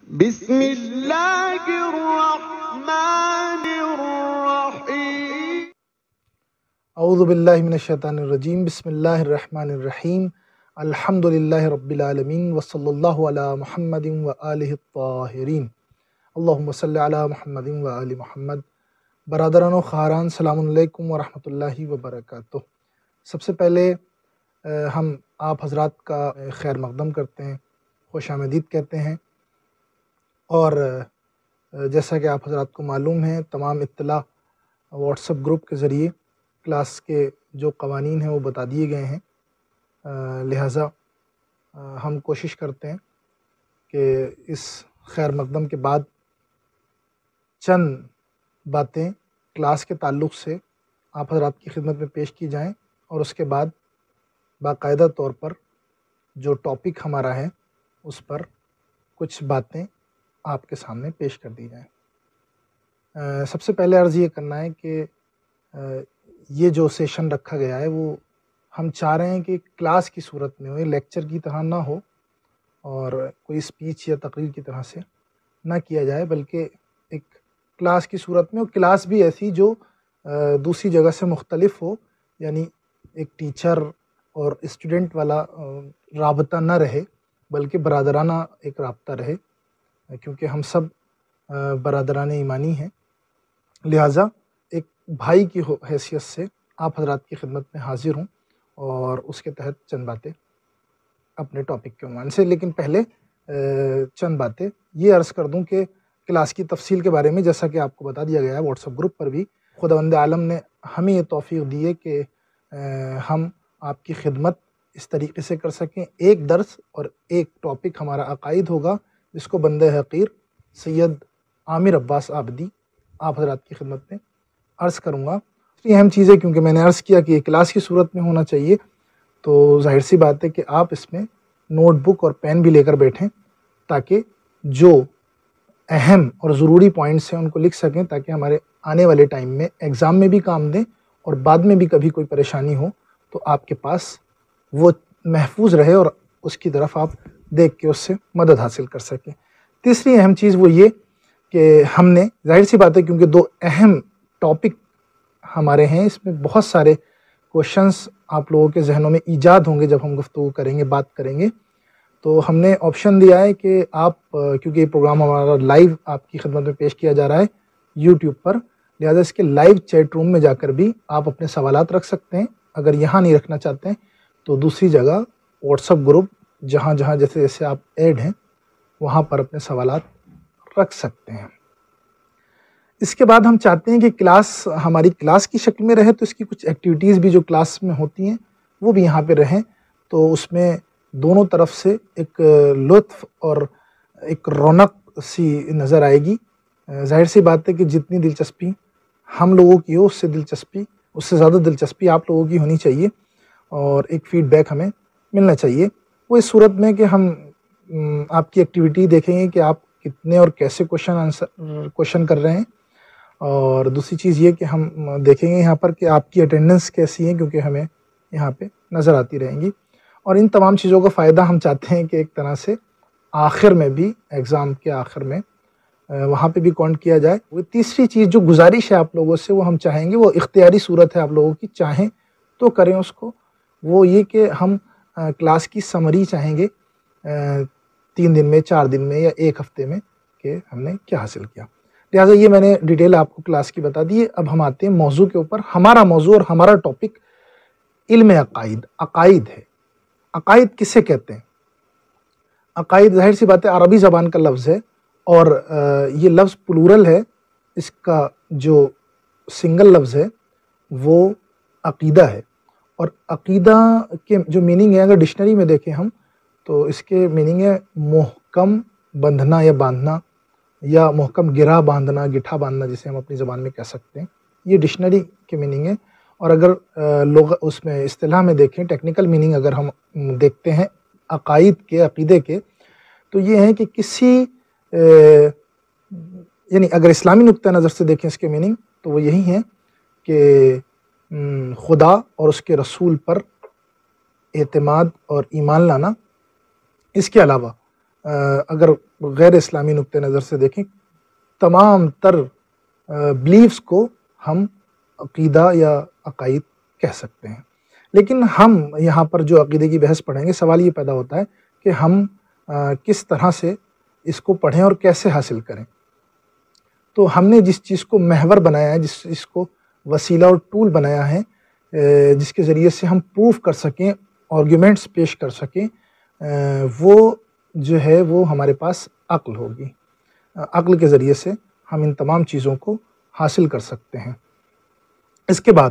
بسم اللہ الرحمن الرحیم۔ اعوذ باللہ من الشیطان الرجیم، بسم اللہ الرحمن الرحیم، الحمد للہ رب العالمین، وصلی اللہ علی محمد وآلہ الطاہرین، اللہم صلی علی محمد وآل محمد۔ برادران و خواہران، السلام علیکم ورحمۃ اللہ وبرکاتہ۔ سب سے پہلے ہم آپ حضرات کا خیر مقدم کرتے ہیں، خوش آمدید کہتے ہیں، اور جیسا کہ آپ حضرات کو معلوم ہے تمام اطلاع واٹس ایپ گروپ کے ذریعے کلاس کے جو قوانین ہیں وہ بتا دیے گئے ہیں، لہٰذا ہم کوشش کرتے ہیں کہ اس خیر مقدم کے بعد چند باتیں کلاس کے تعلق سے آپ حضرات کی خدمت میں پیش کی جائیں، اور اس کے بعد باقاعدہ طور پر جو ٹاپک ہمارا ہے اس پر کچھ باتیں آپ کے سامنے پیش کر دی جائیں۔ سب سے پہلے عرض یہ کرنا ہے کہ یہ جو سیشن رکھا گیا ہے وہ ہم چاہ رہے ہیں کہ کلاس کی صورت میں ہو، لیکچر کی طرح نہ ہو اور کوئی اسپیچ یا تقریر کی طرح سے نہ کیا جائے، بلکہ ایک کلاس کی صورت میں ہو، کلاس بھی ایسی جو دوسری جگہ سے مختلف ہو، یعنی ایک ٹیچر اور اسٹوڈنٹ والا رابطہ نہ رہے بلکہ برادرانہ ایک رابطہ رہے، کیونکہ ہم سب برادران ایمانی ہیں، لہٰذا ایک بھائی کی حیثیت سے آپ حضرات کی خدمت میں حاضر ہوں اور اس کے تحت چند باتیں اپنے ٹاپک کے عنوان سے۔ لیکن پہلے چند باتیں یہ عرض کر دوں کہ کلاس کی تفصیل کے بارے میں، جیسا کہ آپ کو بتا دیا گیا ہے واٹس ایپ گروپ پر بھی، خداوند عالم نے ہمیں یہ توفیق دی ہے کہ ہم آپ کی خدمت اس طریقے سے کر سکیں۔ ایک درس اور ایک ٹاپک ہمارا عقائد ہوگا، جس کو بندہ حقیر سید عامر عباس عابدی آپ حضرات کی خدمت میں عرض کروں گا۔ یہ اہم چیز ہے کیونکہ میں نے عرض کیا کہ یہ کلاس کی صورت میں ہونا چاہیے، تو ظاہر سی بات ہے کہ آپ اس میں نوٹ بک اور پین بھی لے کر بیٹھیں تاکہ جو اہم اور ضروری پوائنٹس ہیں ان کو لکھ سکیں، تاکہ ہمارے آنے والے ٹائم میں ایگزام میں بھی کام دیں، اور بعد میں بھی کبھی کوئی پریشانی ہو تو آپ کے پاس وہ محفوظ رہے اور اس کی طرف آپ دیکھ کے اس سے مدد حاصل کر سکیں۔ تیسری اہم چیز وہ یہ کہ ہم نے ظاہر سی بات ہے کیونکہ دو اہم ٹاپک ہمارے ہیں، اس میں بہت سارے کوشچنس آپ لوگوں کے ذہنوں میں ایجاد ہوں گے جب ہم گفتگو کریں گے، بات کریں گے، تو ہم نے آپشن دیا ہے کہ آپ، کیونکہ یہ پروگرام ہمارا لائیو آپ کی خدمت میں پیش کیا جا رہا ہے یوٹیوب پر، لہذا اس کے لائیو چیٹ روم میں جا کر بھی آپ اپنے سوالات رکھ سکتے ہیں۔ اگر یہاں نہیں رکھنا چاہتے ہیں تو دوسری جگہ واٹس ایپ گروپ جہاں جہاں جیسے جیسے آپ ایڈ ہیں وہاں پر اپنے سوالات رکھ سکتے ہیں۔ اس کے بعد ہم چاہتے ہیں کہ کلاس ہماری کلاس کی شکل میں رہے، تو اس کی کچھ ایکٹیویٹیز بھی جو کلاس میں ہوتی ہیں وہ بھی یہاں پہ رہیں، تو اس میں دونوں طرف سے ایک لطف اور ایک رونق سی نظر آئے گی۔ ظاہر سی بات ہے کہ جتنی دلچسپی ہم لوگوں کی ہو، اس سے زیادہ دلچسپی آپ لوگوں کی ہونی چاہیے، اور ایک فیڈ بیک ہمیں ملنا چاہیے۔ وہ اس صورت میں کہ ہم آپ کی ایکٹیویٹی دیکھیں گے کہ آپ کتنے اور کیسے کوشچن کر رہے ہیں، اور دوسری چیز یہ کہ ہم دیکھیں گے یہاں پر کہ آپ کی اٹینڈنس کیسی ہے، کیونکہ ہمیں یہاں پہ نظر آتی رہیں گی، اور ان تمام چیزوں کا فائدہ ہم چاہتے ہیں کہ ایک طرح سے آخر میں بھی، ایگزام کے آخر میں وہاں پہ بھی کاؤنٹ کیا جائے۔ وہ تیسری چیز جو گزارش ہے آپ لوگوں سے، وہ ہم چاہیں گے، وہ اختیاری صورت ہے آپ لوگوں کی، چاہیں تو کریں اس کو، وہ یہ کہ ہم کلاس کی سمری چاہیں گے 3 دن میں، 4 دن میں، یا 1 ہفتے میں، کہ ہم نے کیا حاصل کیا۔ لہٰذا یہ میں نے ڈیٹیل آپ کو کلاس کی بتا دی ہے۔ اب ہم آتے ہیں موضوع کے اوپر۔ ہمارا موضوع اور ہمارا ٹاپک علم عقائد ہے۔ عقائد کسے کہتے ہیں؟ عقائد ظاہر سی بات ہے عربی زبان کا لفظ ہے، اور یہ لفظ پلورل ہے، اس کا جو سنگل لفظ ہے وہ عقیدہ ہے، اور عقیدہ کے جو میننگ ہے اگر ڈکشنری میں دیکھیں ہم تو اس کے میننگ ہے محکم بندھنا یا باندھنا، یا محکم گرہ باندھنا، گٹھا باندھنا، جسے ہم اپنی زبان میں کہہ سکتے ہیں، یہ ڈکشنری کے میننگ ہے۔ اور اگر لوگ اس میں اصطلاح میں دیکھیں، ٹیکنیکل میننگ اگر ہم دیکھتے ہیں عقیدے کے، تو یہ ہے کہ کسی یعنی اگر اسلامی نقطہ نظر سے دیکھیں اس کے میننگ، تو وہ یہی ہے کہ خدا اور اس کے رسول پر اعتماد اور ایمان لانا، اس کے علاوہ اگر غیر اسلامی نقطہ نظر سے دیکھیں تمام تر بلیفز کو ہم عقیدہ یا عقائد کہہ سکتے ہیں، لیکن ہم یہاں پر جو عقیدے کی بحث پڑھیں گے سوال یہ پیدا ہوتا ہے کہ ہم کس طرح سے اس کو پڑھیں اور کیسے حاصل کریں۔ تو ہم نے جس چیز کو محور بنایا ہے، جس چیز کو وسیلہ اور ٹول بنایا ہے جس کے ذریعے سے ہم پروف کر سکیں، آرگیومنٹس پیش کر سکیں، وہ جو ہے وہ ہمارے پاس عقل ہوگی۔ عقل کے ذریعے سے ہم ان تمام چیزوں کو حاصل کر سکتے ہیں۔ اس کے بعد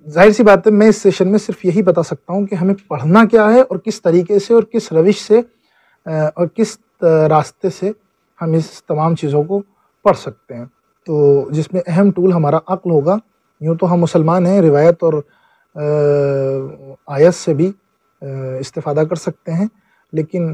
ظاہر سی بات ہے میں اس سیشن میں صرف یہی بتا سکتا ہوں کہ ہمیں پڑھنا کیا ہے اور کس طریقے سے اور کس روش سے اور کس راستے سے ہم اس تمام چیزوں کو پڑھ سکتے ہیں، تو جس میں اہم ٹول ہمارا عقل ہوگا۔ یوں تو ہم مسلمان ہیں، روایت اور آیت سے بھی استفادہ کر سکتے ہیں، لیکن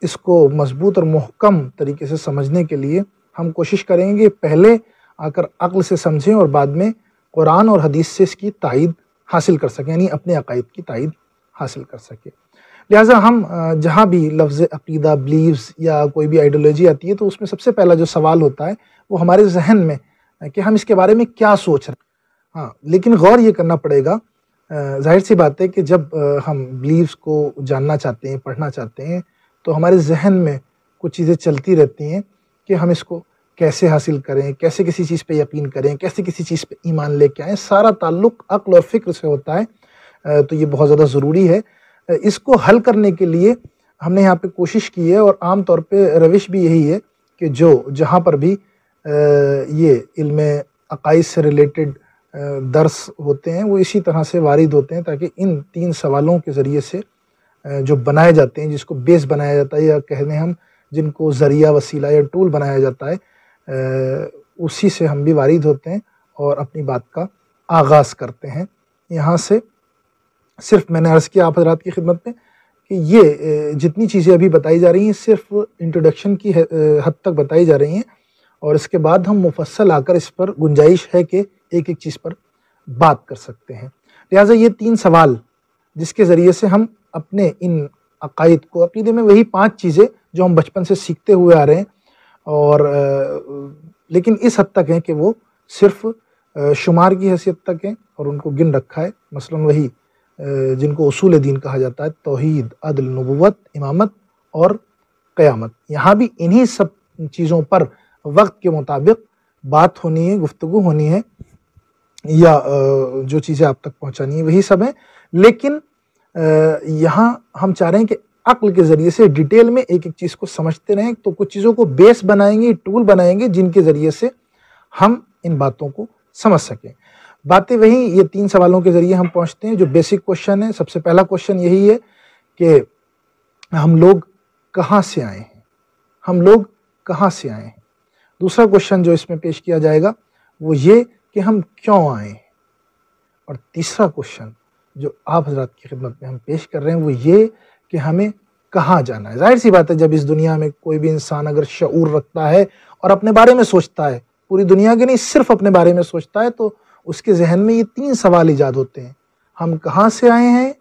اس کو مضبوط اور محکم طریقے سے سمجھنے کے لیے ہم کوشش کریں گے پہلے آ کر عقل سے سمجھیں اور بعد میں قرآن اور حدیث سے اس کی تائید حاصل کر سکیں، یعنی اپنے عقائد کی تائید حاصل کر سکیں۔ لہٰذا ہم جہاں بھی لفظ عقیدہ، بلیوز یا کوئی بھی آئیڈیالوجی آتی ہے تو اس میں سب سے پہلا جو سوال ہوتا ہے وہ ہمارے ذہن میں کہ ہم اس کے بارے میں کیا سوچ رہے ہیں۔ ہاں، لیکن غور یہ کرنا پڑے گا، ظاہر سی بات ہے کہ جب ہم بلیوز کو جاننا چاہتے ہیں، پڑھنا چاہتے ہیں تو ہمارے ذہن میں کچھ چیزیں چلتی رہتی ہیں کہ ہم اس کو کیسے حاصل کریں، کیسے کسی چیز پہ یقین کریں، کیسے کسی چیز پہ ایمان لے کے آئیں۔ سارا تعلق عقل اور فکر سے ہوتا ہے، تو یہ بہت زیادہ ضروری ہے۔ اس کو حل کرنے کے لیے ہم نے یہاں پہ کوشش کی ہے اور عام طور پہ روش بھی یہی ہے کہ جہاں پر بھی یہ علم عقائد سے ریلیٹڈ درس ہوتے ہیں وہ اسی طرح سے وارد ہوتے ہیں تاکہ ان 3 سوالوں کے ذریعے سے جو بنائے جاتے ہیں، جس کو بیس بنایا جاتا ہے یا کہنے ہم جن کو ذریعہ، وسیلہ یا ٹول بنایا جاتا ہے، اسی سے ہم بھی وارد ہوتے ہیں اور اپنی بات کا آغاز کرتے ہیں۔ یہاں سے صرف میں نے عرض کیا آپ حضرات کی خدمت میں کہ یہ جتنی چیزیں ابھی بتائی جا رہی ہیں صرف انٹروڈکشن کی حد تک بتائی جا رہی ہیں، اور اس کے بعد ہم مفصل آ کر اس پر گنجائش ہے کہ ایک ایک چیز پر بات کر سکتے ہیں۔ لہٰذا یہ 3 سوال جس کے ذریعے سے ہم اپنے ان عقائد کو، عقیدے میں وہی 5 چیزیں جو ہم بچپن سے سیکھتے ہوئے آ رہے ہیں، اور لیکن اس حد تک ہیں کہ وہ صرف شمار کی حیثیت تک ہیں اور ان کو گن رکھا ہے، مثلا وہی جن کو اصول دین کہا جاتا ہے، توحید، عدل، نبوت، امامت اور قیامت۔ یہاں بھی انہی سب چیزوں پر وقت کے مطابق بات ہونی ہے، گفتگو ہونی ہے، یا جو چیزیں آپ تک پہنچانی ہیں وہی سب ہیں، لیکن یہاں ہم چاہ رہے ہیں کہ عقل کے ذریعے سے ڈیٹیل میں ایک ایک چیز کو سمجھتے رہیں، تو کچھ چیزوں کو بیس بنائیں گے، ٹول بنائیں گے جن کے ذریعے سے ہم ان باتوں کو سمجھ سکیں۔ باتیں وہی یہ 3 سوالوں کے ذریعے ہم پہنچتے ہیں۔ جو بیسک کوشچن ہے، سب سے پہلا کوشچن یہی ہے کہ ہم لوگ کہاں سے آئے ہیں، ہم لوگ کہاں سے آئے ہیں۔ دوسرا کوشچن جو اس میں پیش کیا جائے گا وہ یہ کہ ہم کیوں آئے ہیں، اور تیسرا کوشچن جو آپ حضرات کی خدمت میں ہم پیش کر رہے ہیں وہ یہ کہ ہمیں کہاں جانا ہے۔ ظاہر سی بات ہے جب اس دنیا میں کوئی بھی انسان اگر شعور رکھتا ہے اور اپنے بارے میں سوچتا ہے، پوری دنیا کے نہیں صرف اپنے بارے میں سوچتا ہے، تو اس کے ذہن میں یہ 3 سوال ایجاد ہوتے ہیں: ہم کہاں سے آئے ہیں،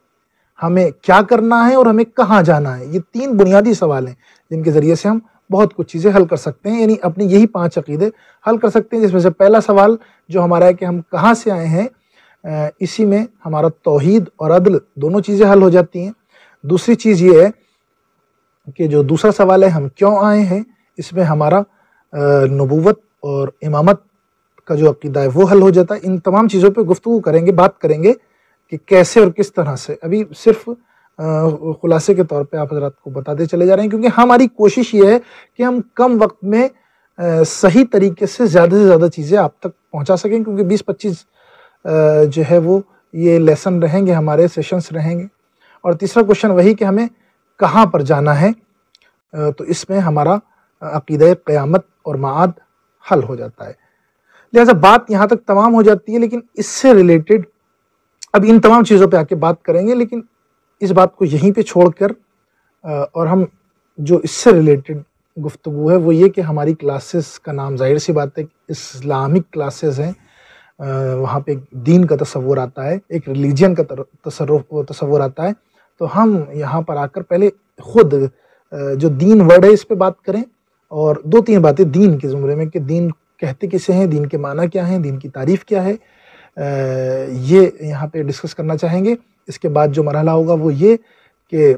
ہمیں کیا کرنا ہے، اور ہمیں کہاں جانا ہے۔ یہ 3 بنیادی سوال ہیں جن کے ذریعے سے ہم بہت کچھ چیزیں حل کر سکتے ہیں، یعنی اپنی یہی 5 عقیدے حل کر سکتے ہیں، جس میں سے پہلا سوال جو ہمارا ہے کہ ہم کہاں سے آئے ہیں، اسی میں ہمارا توحید اور عدل دونوں چیزیں حل ہو جاتی ہیں۔ دوسری چیز یہ ہے کہ جو دوسرا سوال ہے ہم کیوں آئے ہیں، اس میں ہمارا نبوت اور امامت کا جو عقیدہ ہے وہ حل ہو جاتا ہے۔ ان تمام چیزوں پہ گفتگو کریں گے، بات کریں گے کہ کیسے اور کس طرح سے۔ ابھی صرف خلاصے کے طور پہ آپ حضرات کو بتاتے چلے جا رہے ہیں، کیونکہ ہماری کوشش یہ ہے کہ ہم کم وقت میں صحیح طریقے سے زیادہ چیزیں آپ تک پہنچا سکیں، کیونکہ 20-25 جو ہے وہ یہ لیسن رہیں گے، ہمارے سیشنز رہیں گے۔ اور تیسرا کوشچن وہی کہ ہمیں کہاں پر جانا ہے، تو اس میں ہمارا عقیدہ قیامت اور معاد حل ہو جاتا ہے۔ لہٰذا بات یہاں تک تمام ہو جاتی ہے، لیکن اس سے ریلیٹڈ اب ان تمام چیزوں پہ آ کے بات کریں گے، لیکن اس بات کو یہیں پہ چھوڑ کر اور ہم جو اس سے ریلیٹڈ گفتگو ہے وہ یہ کہ ہماری کلاسز کا نام ظاہر سی بات ہے اسلامک کلاسز ہیں، وہاں پہ ایک دین کا تصور آتا ہے، ایک ریلیجن کا تصور آتا ہے، تو ہم یہاں پر آ کر پہلے خود جو دین ورڈ ہے اس پہ بات کریں، اور 2-3 باتیں دین کے زمرے میں کہ دین کہتے کسے ہیں، دین کے معنی کیا ہیں، دین کی تعریف کیا ہے، یہ یہاں پہ ڈسکس کرنا چاہیں گے۔ اس کے بعد جو مرحلہ ہوگا وہ یہ کہ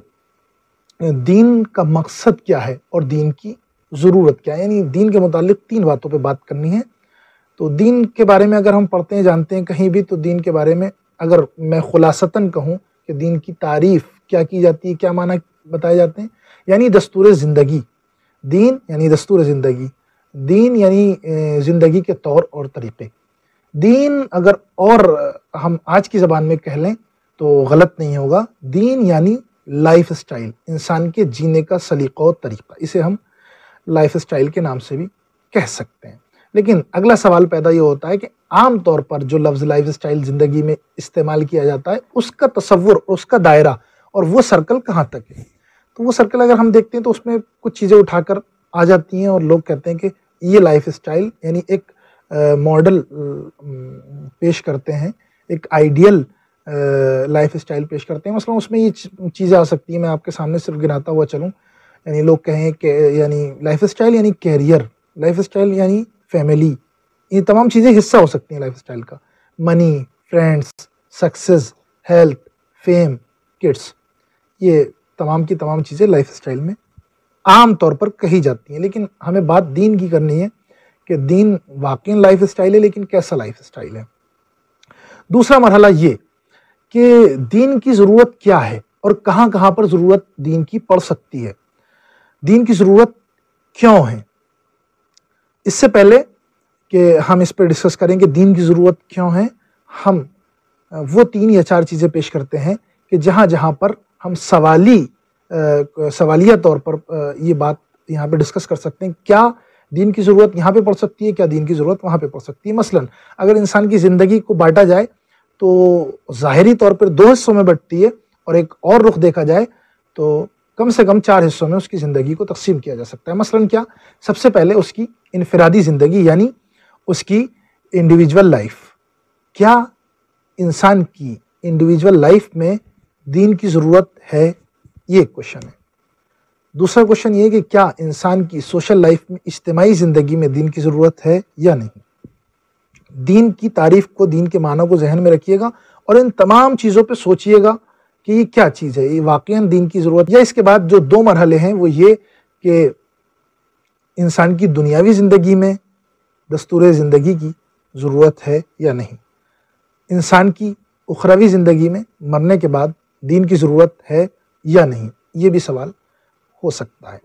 دین کا مقصد کیا ہے اور دین کی ضرورت کیا ہے، یعنی دین کے متعلق 3 باتوں پہ بات کرنی ہے۔ تو دین کے بارے میں اگر ہم پڑھتے ہیں جانتے ہیں کہیں بھی، تو دین کے بارے میں اگر میں خلاصتاً کہوں کہ دین کی تعریف کیا کی جاتی ہے، کیا معنی بتائے جاتے ہیں، یعنی دستور زندگی۔ دین یعنی دستور زندگی، دین یعنی زندگی کے طور اور طریقے۔ دین اگر اور ہم آج کی زبان میں کہہ لیں تو غلط نہیں ہوگا، دین یعنی لائف سٹائل، انسان کے جینے کا سلیقہ و طریقہ، اسے ہم لائف سٹائل کے نام سے بھی کہہ سکتے ہیں۔ لیکن اگلا سوال پیدا یہ ہوتا ہے کہ عام طور پر جو لفظ لائف سٹائل زندگی میں استعمال کیا جاتا ہے، اس کا تصور، اس کا دائرہ اور وہ سرکل کہاں تک ہے؟ تو وہ سرکل اگر ہم دیکھتے ہیں تو اس میں کچھ چیزیں اٹھا کر آ جاتی ہیں اور لوگ کہتے ہیں کہ یہ لائف سٹائل یعنی ایک ماڈل پیش کرتے ہیں، ایک آئیڈیل لائف سٹائل پیش کرتے ہیں۔ مثلا اس میں یہ چیزیں آ سکتی ہیں، میں آپ کے سامنے صرف گناتا ہوا چلوں، یعنی لوگ کہیں کہ یعنی لائف سٹائل یعنی کیریئر، لائف سٹائل یعنی فیملی، یہ تمام چیزیں حصہ ہو سکتی ہیں لائف سٹائل کا، money, friends, success, health, fame, kids, یہ تمام کی تمام چیزیں لائف سٹائل میں عام طور پر کہی جاتی ہیں۔ لیکن ہمیں بات دین کی کرنی ہے کہ دین واقعی لائف سٹائل ہے، لیکن کیسا لائف سٹائل ہے۔ دوسرا مرحلہ یہ کہ دین کی ضرورت کیا ہے اور کہاں کہاں پر ضرورت دین کی پڑ سکتی ہے، دین کی ضرورت کیوں ہے۔ اس سے پہلے کہ ہم اس پہ ڈسکس کریں کہ دین کی ضرورت کیوں ہے، ہم وہ 3 یا 4 چیزیں پیش کرتے ہیں کہ جہاں جہاں پر ہم سوالیہ طور پر یہ بات یہاں پہ ڈسکس کر سکتے ہیں، کیا دین کی ضرورت یہاں پہ پڑ سکتی ہے، کیا دین کی ضرورت وہاں پہ پڑ سکتی ہے۔ مثلا اگر انسان کی زندگی کو بانٹا جائے تو ظاہری طور پر 2 حصوں میں بٹتی ہے، اور ایک اور رخ دیکھا جائے تو کم سے کم 4 حصوں میں اس کی زندگی کو تقسیم کیا جا سکتا ہے۔ مثلا کیا، سب سے پہلے اس کی انفرادی زندگی یعنی اس کی انڈیویجول لائف، کیا انسان کی انڈیویجول لائف میں دین کی ضرورت ہے، یہ ایک کوشچن ہے۔ دوسرا کوشچن یہ کہ کیا انسان کی سوشل لائف میں، اجتماعی زندگی میں دین کی ضرورت ہے یا نہیں۔ دین کی تعریف کو، دین کے معنی کو ذہن میں رکھیے گا اور ان تمام چیزوں پہ سوچئے گا کہ یہ کیا چیز ہے، یہ واقعاً دین کی ضرورت۔ یا اس کے بعد جو 2 مرحلے ہیں وہ یہ کہ انسان کی دنیاوی زندگی میں دستور زندگی کی ضرورت ہے یا نہیں، انسان کی اخروی زندگی میں مرنے کے بعد دین کی ضرورت ہے یا نہیں، یہ بھی سوال ہو سکتا ہے۔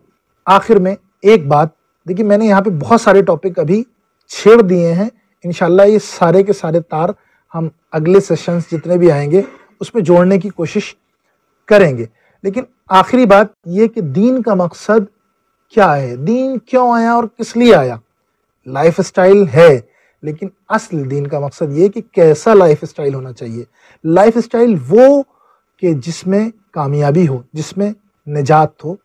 آخر میں ایک بات دیکھیے، میں نے یہاں پہ بہت سارے ٹاپک ابھی چھیڑ دیے ہیں، انشاءاللہ یہ سارے کے سارے تار ہم اگلے سیشنز جتنے بھی آئیں گے اس میں جوڑنے کی کوشش کریں گے۔ لیکن آخری بات یہ کہ دین کا مقصد کیا ہے، دین کیوں آیا اور کس لیے آیا۔ لائف سٹائل ہے، لیکن اصل دین کا مقصد یہ کہ کیسا لائف سٹائل ہونا چاہیے۔ لائف سٹائل وہ کہ جس میں کامیابی ہو، جس میں نجات ہو،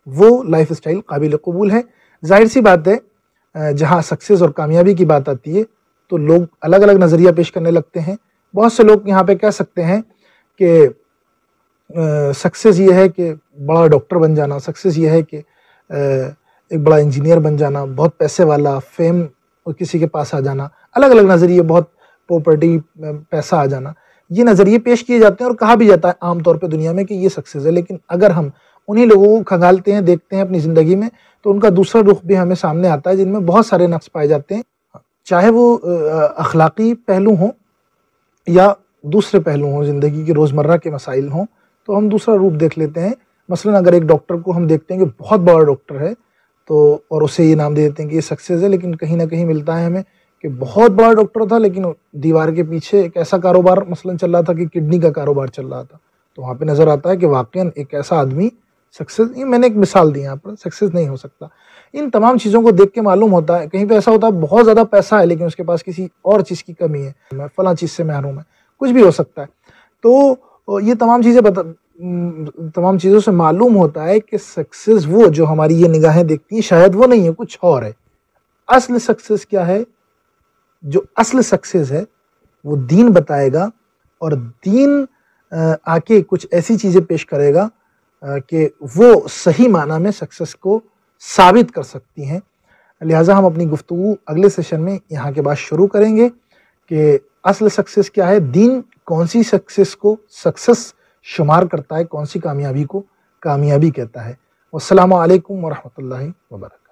وہ لائف سٹائل قابل قبول ہے۔ ظاہر سی بات ہے جہاں سکسیز اور کامیابی کی بات آتی ہے تو لوگ الگ الگ نظریہ پیش کرنے لگتے ہیں۔ بہت سے لوگ یہاں پہ کہہ سکتے ہیں کہ سکسیز یہ ہے کہ بڑا ڈاکٹر بن جانا، سکسیز یہ ہے کہ ایک بڑا انجینئر بن جانا، بہت پیسے والا، فیم کسی کے پاس آ جانا، الگ الگ نظریے، بہت پراپرٹی، پیسہ آ جانا، یہ نظریے پیش کیے جاتے ہیں اور کہا بھی جاتا ہے عام طور پہ دنیا میں کہ یہ سکسیز ہے۔ لیکن اگر ہم انہی لوگوں کو کھنگالتے ہیں، دیکھتے ہیں اپنی زندگی میں، تو ان کا دوسرا رخ بھی ہمیں سامنے آتا ہے جن میں بہت سارے نقص پائے جاتے ہیں، چاہے وہ اخلاقی پہلو ہوں یا دوسرے پہلو ہوں، زندگی کے روزمرہ کے مسائل ہوں، تو ہم دوسرا روپ دیکھ لیتے ہیں۔ مثلا اگر ایک ڈاکٹر کو ہم دیکھتے ہیں کہ بہت بڑا ڈاکٹر ہے تو اور اسے یہ نام دے دیتے ہیں کہ یہ سکسیز ہے، لیکن کہیں نہ کہیں ملتا ہے ہمیں کہ بہت بڑا ڈاکٹر تھا لیکن دیوار کے پیچھے ایک ایسا کاروبار مثلا چل رہا تھا کہ کڈنی کا کاروبار چل رہا تھا، تو وہاں پہ نظر آتا ہے کہ واقعاً ایک ایسا آدمی سکسیز، یہ میں نے ایک مثال دی یہاں پر، سکسیز نہیں ہو سکتا۔ ان تمام چیزوں کو دیکھ کے معلوم ہوتا ہے، کہیں پہ ایسا ہوتا ہے بہت زیادہ پیسہ ہے لیکن اس کے پاس کسی اور چیز کی کمی ہے، فلاں چیز سے محروم ہے، کچھ بھی ہو سکتا ہے۔ تو یہ تمام چیزوں سے معلوم ہوتا ہے کہ سکسیز وہ جو ہماری یہ نگاہیں دیکھتی ہیں شاید وہ نہیں ہے، کچھ اور ہے۔ اصل سکسیز کیا ہے؟ جو اصل سکسیز ہے وہ دین بتائے گا، اور دین آ کے کچھ ایسی چیزیں پیش کرے گا کہ وہ صحیح معنی میں سکسیس کو ثابت کر سکتی ہیں۔ لہٰذا ہم اپنی گفتگو اگلے سیشن میں یہاں کے بعد شروع کریں گے کہ اصل سکسیس کیا ہے، دین کون سی سکسیس کو سکسیس شمار کرتا ہے، کون سی کامیابی کو کامیابی کہتا ہے۔ والسلام علیکم ورحمۃ اللہ وبرکاتہ۔